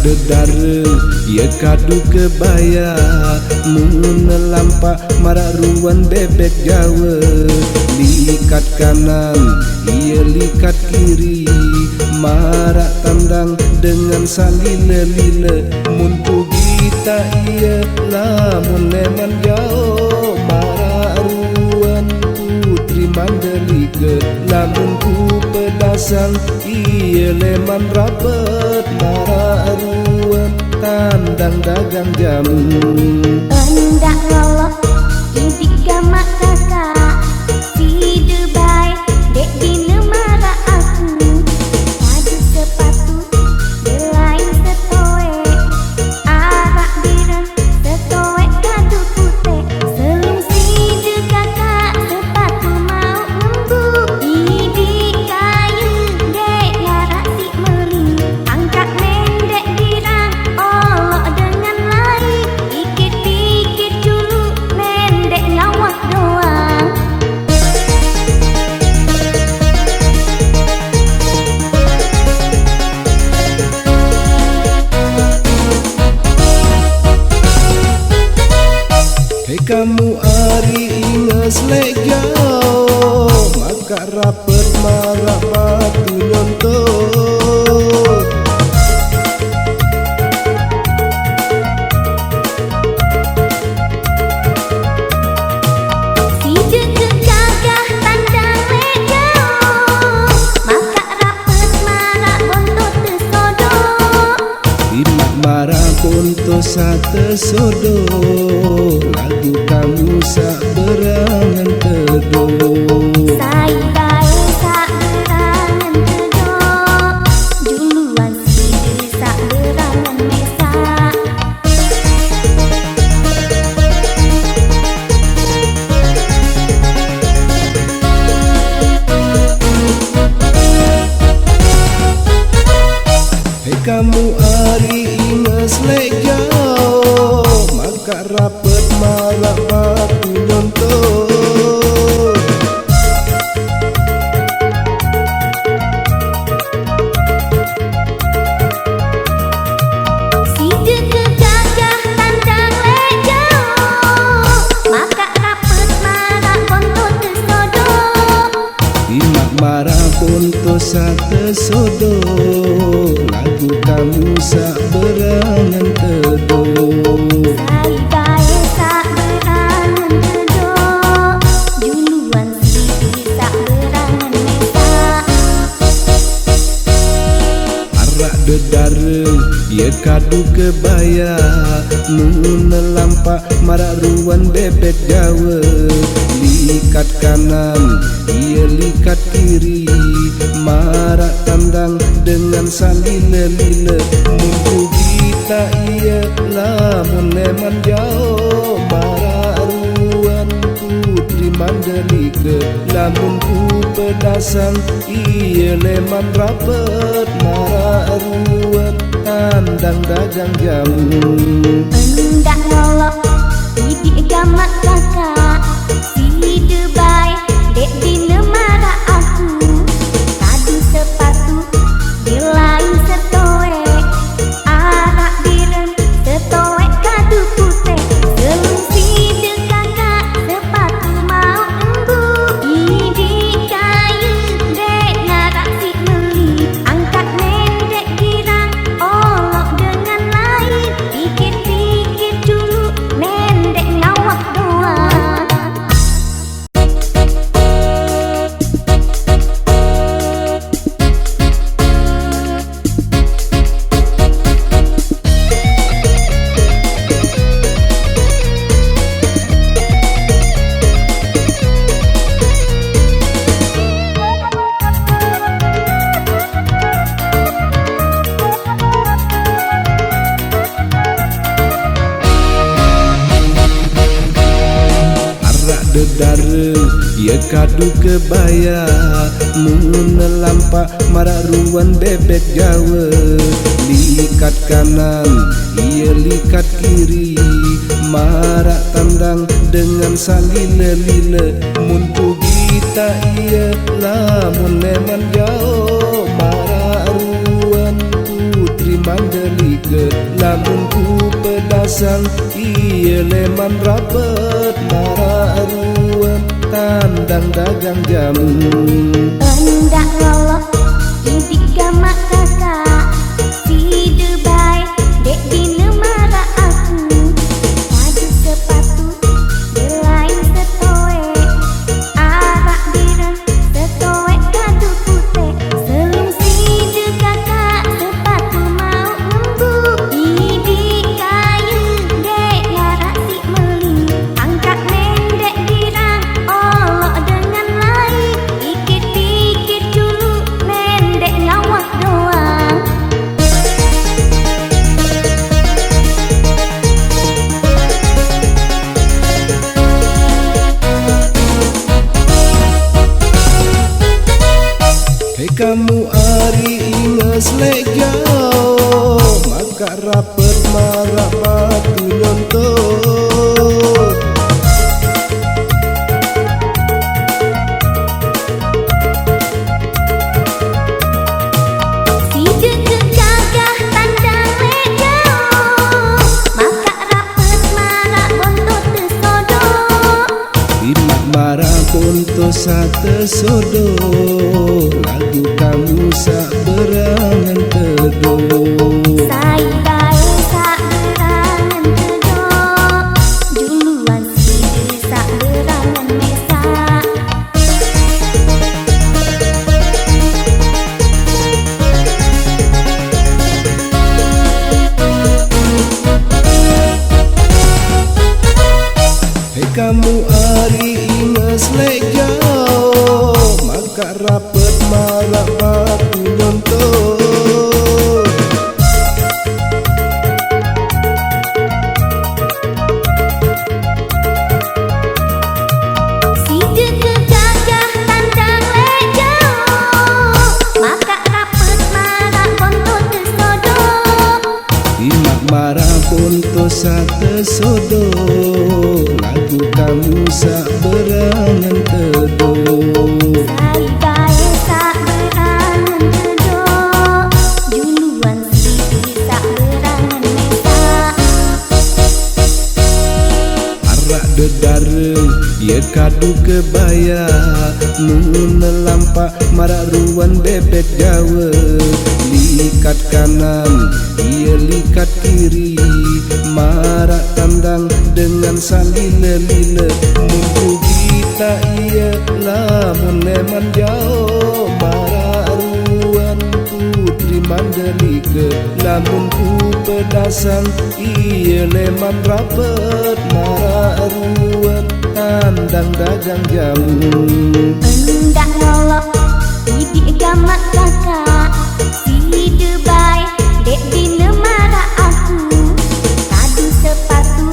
dedara ia kadu kebaya mun lampak marak ruan bebek Jawa. Likat kanan ia likat kiri marak tandang dengan salila-lila. Mun pugi tak ia lamun leman jauh marak ruan putri Mandalika. Lamun ku pedasang ia leman rapat marak ruan tandang dagang jamu. Endak lolok idik gamak kakak si Dubai dek dina marak aku. Padu sepatu belain setoe arak birang setoe kadu putih. Selum si de kakak sepatu mau ngembuk idik kayu dek ngarak si meli. Angkat mendek birang olok dengan lari pikir-pikir dulu mendek ngawak doang. Hei kamu ari inges legau maka rapet marak batu nyontot. Si deket gagah tandang legau maka rapet marak bontot tesodok. Imak marah konto sate sodo lagu kamu sak berangan teduh. Sai bae sak berangan tedok duluan si de sak berangan mesak. Hei kamu ari inges legau maka rapet marak batu nyontot. Si deket gagah tandang legau maka rapet marak bontot tesodok. Imak marah konto sate sodo lagu kamu sak berangan teduh. Sai bae sak berangan tedok duluan si de sak berangan mesak. Arak dedara ia kadu kebaya mun lampak marak ruan bebek Jawa. Likat kanan ia likat kiri marak tandang dengan salila-lila. Mun pugi tak ia lamun leman jauh marak ruan putri Mandalika. Lamun ku pedasang ia leman rapet marak ruan tandang dagang jamu. Endak lolok idik gamak kakak si Dubai dek dina marak aku. Kadu sepatu belain setoe arak birang setoe kadu putih. Selum si de kakak sepatu mau embuk idik kayu dek ngarak si meli. Angkat mendek girang olok dengan lain pikir-pikir dulu mendek ngawak doang. Dedara ia kadu kebaya mun lampak marak ruan bebek Jawa. Likat kanan ia likat kiri marak tandang dengan salila-lila. Mun pugi tak ia lamun leman jauh marak ruan putri Mandalika. pedasan iya leman rapet mararuan tandang dagang jamu. Endak lolok idik gamak kakak si Dubai dek dina marah aku. Kadu sepatu belain setoe arak direng setoe kadu putih. Selum si de kakak sepatu mau ngembuk idik kayu dek ngarak si meli. Angkat mendek dirang olok dengan lain pikir-pikir dulu mendek ngawak doang. Hei kamu ari inges legao maka rapet marah batu nyontot. Si deket gagah tandang legao maka rapet marah bontot tesodok. Imak marah bonto sate sodo lagu kamu sak berangan teduh. Sai bae sak berangan tedok duluan si de sak berangan mesak. Hei kamu ari inges legao maka rapet marah batu nyontot. Si deket gagah tandang legao maka rapet marah bontot tesodok. Imak marah bonto sate sodo lagu kamu sak berangan teduh. Sai bae sak berangan tedok duluan si de sak berangan mesak. Arak dedareng ia kadu kebaya nun lampak marak ruan bebek Jawa. Likat kanan ia likat kiri marak tandang dengan salile-lile. Mumpu kita ia lamun leman jauh marak ruan putri Mandalika. Lamun ku pedasan iya leman rapet marak ruan tandang dagang jamu. Endak lolok idik gamak kakak si Dubai dek dina marah aku. Kadu sepatu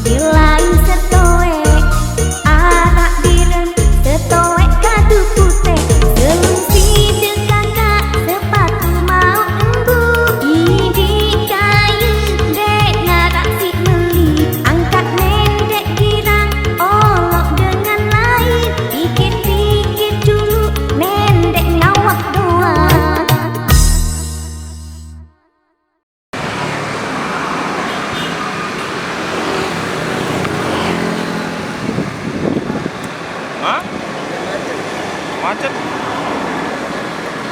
belain setoe arak direng setoe kadu putih. Selum si de kakak sepatu mau embuk idik kayu dek ngarak si meli. Angkat mendek girang olok dengan lain pikir-pikir dulu mendek ngawak doang. Hah? Macet?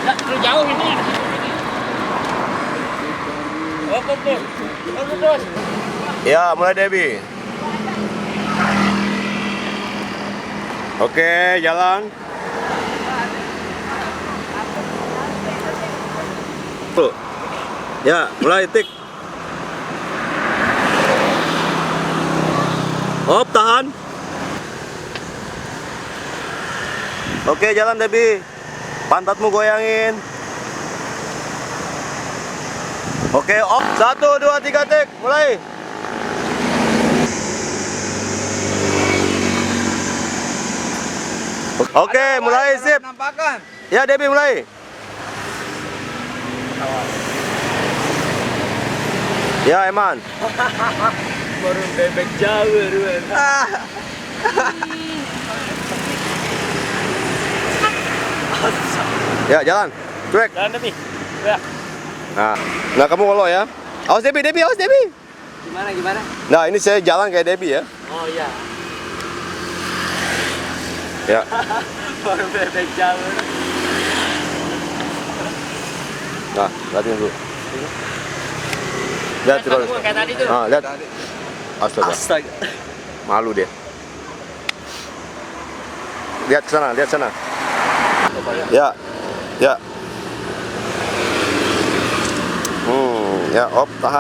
Nggak terlalu jauh ini. Oh, terus. Terus. Ya, mulai Debbie. Oke, jalan. Tuh. Ya, mulai tik. Hop, tahan. Oke, jalan Debbie. Pantatmu goyangin. Oke, op. 1, 2, 3, tik. Mulai. Oke, mulai sip. Nampakan. Ya, Debbie mulai. Ya, Eman. Baru bebek Jawa, Ruan. Ya, jalan. Cuek. Jalan Debbie. Ya. Nah, kamu ngolo ya. Awas Debbie, awas Debbie. Gimana? Nah, ini saya jalan kayak Debbie ya. Oh iya. Ya. Baru bebek jalur. Nah, lihatin dulu. Lihat terus. Kayak tadi tuh. Nah, lihat. Astaga. Astaga. Malu dia. Lihat sana, lihat sana. Ya. Ya. Ya, op, tahan.